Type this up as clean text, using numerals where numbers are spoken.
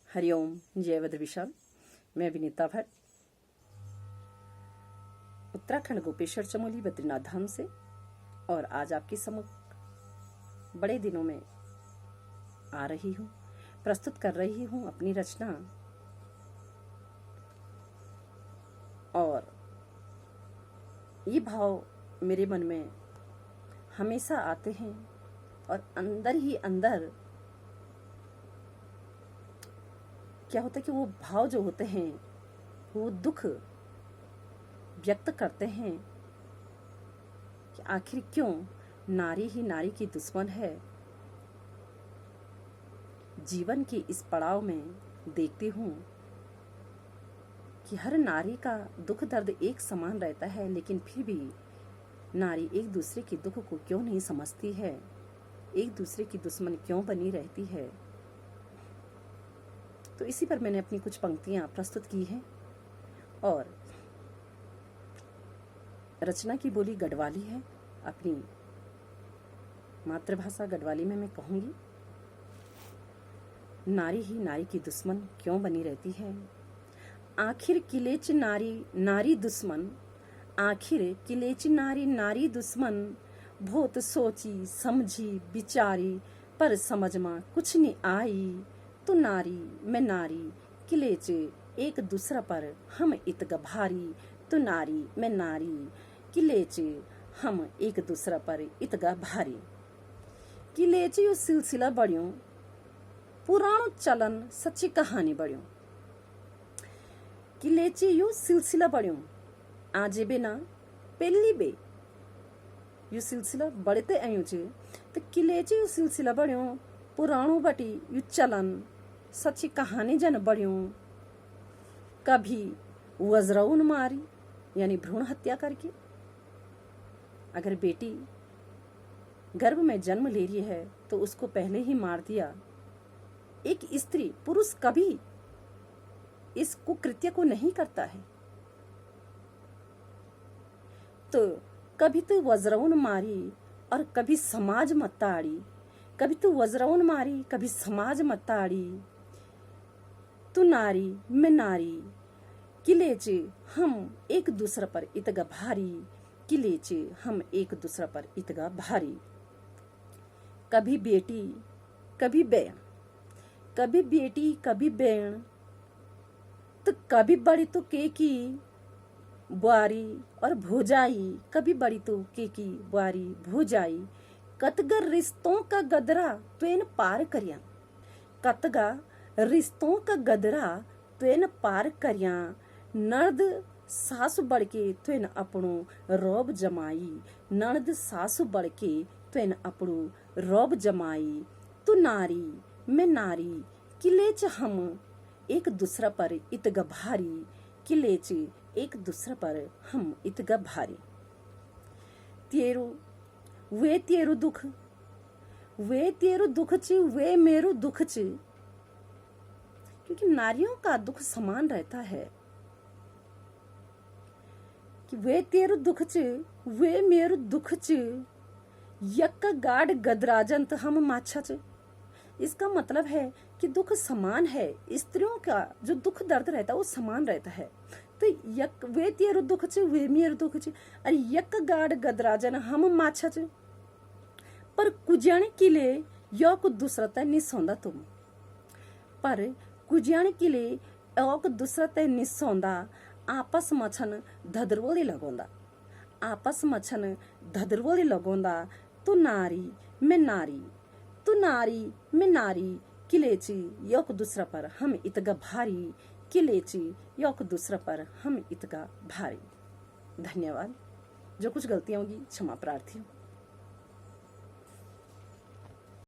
हरिओम, जय वद्र विशाल। मैं विनीता भट्ट, उत्तराखंड गोपेश्वर चमोली बद्रीनाथ धाम से, और आज आपके सम्मुख बड़े दिनों में आ रही हूँ, प्रस्तुत कर रही हूँ अपनी रचना। और ये भाव मेरे मन में हमेशा आते हैं और अंदर ही अंदर क्या होता है कि वो भाव जो होते हैं वो दुख व्यक्त करते हैं कि आखिर क्यों नारी ही नारी की दुश्मन है। जीवन के इस पड़ाव में देखती हूँ कि हर नारी का दुख दर्द एक समान रहता है, लेकिन फिर भी नारी एक दूसरे के दुख को क्यों नहीं समझती है, एक दूसरे की दुश्मन क्यों बनी रहती है। तो इसी पर मैंने अपनी कुछ पंक्तियां प्रस्तुत की हैं। और रचना की बोली गढ़वाली है, अपनी मातृभाषा गढ़वाली में मैं कहूंगी। नारी ही नारी की दुश्मन क्यों बनी रहती है, आखिर किलेच नारी नारी दुश्मन, आखिर किलेच नारी नारी दुश्मन, बहुत सोची समझी विचारी पर समझ में कुछ नहीं आई। तो नारी मैं नारी किलेच एक दूसरा पर हम इतगा भारी, तो नारी मैं नारी किलेच हम एक दूसरा पर इतगा भारी। किलेच यो सिलसिला बढ़ियो, पुरानो चलन सच्ची कहानी बढ़ियो। किलेच यो सिलसिला बढ़ियो, आजे बे ना पहली बे यो सिलसिला बढ़ते आयो छे। तो किलेच यो सिलसिला बढ़ियो, पुरानो बटी यो चलन सच्ची कहानी जन बढ़ियो। कभी वज्रउन मारी यानी भ्रूण हत्या करके, अगर बेटी गर्भ में जन्म ले रही है तो उसको पहले ही मार दिया। एक स्त्री पुरुष कभी इस कुकृत्य को नहीं करता है। तो कभी तो वज्रउन मारी और कभी समाज मताड़ी, कभी तो वज्रउन मारी कभी समाज मताड़ी। तू नारी मैं नारी किलेचे हम एक दूसरा पर इतगा भारी, किलेचे हम एक दूसरा पर इतगा भारी। कभी बेटी कभी बैण, कभी बेटी कभी बैण, तो कभी बड़ी तो केकी बुआरी और भोजाई, कभी बड़ी तो केकी बुआरी भोजाई। कतगर रिश्तों का गदरा त्वेन पार करिया, कतगा रिश्तों का गदरा त्वेन पार करिया। नर्द सासु बढ़के त्वेन अपनो रौब जमाई, नर्द सासु बढ़के त्वेन अपनो रौब जमाई। तू नारी मैं नारी किलेच हम एक दूसरा पर इतगा भारी, किलेच एक दूसरा पर हम इतगा भारी। तेरू वे तेरू दुख, वे तेरू दुख च वे मेरू दुख च, क्योंकि नारियों का दुख समान रहता है कि वे तेरू दुख च वे मेरू दुख च, यक गाड गदराजंत हम माछा च। इसका मतलब है कि दुख समान है, स्त्रियों का जो दुख दर्द रहता है वो समान रहता है। तो यक वे तेरू दुख च वे मेरू दुख च, और यक गाड गदराजन हम माछा च। पर कुजण किले योक दूसरा तय निसौंदा तुम, पर कुजण किले योक दूसरा तय निसौंदा। आपस मछन धदरवोली लगोंदा, आपस मछन धदरवोली लगोंदा। तो नारी मैं नारी, तो नारी मैं नारी किलेची योक दूसरा पर हम इतगा भारी, किलेची योक दूसरा पर हम इतगा भारी। धन्यवाद। जो कुछ गलतियां होगी क्षमा प्रार्थी हूँ।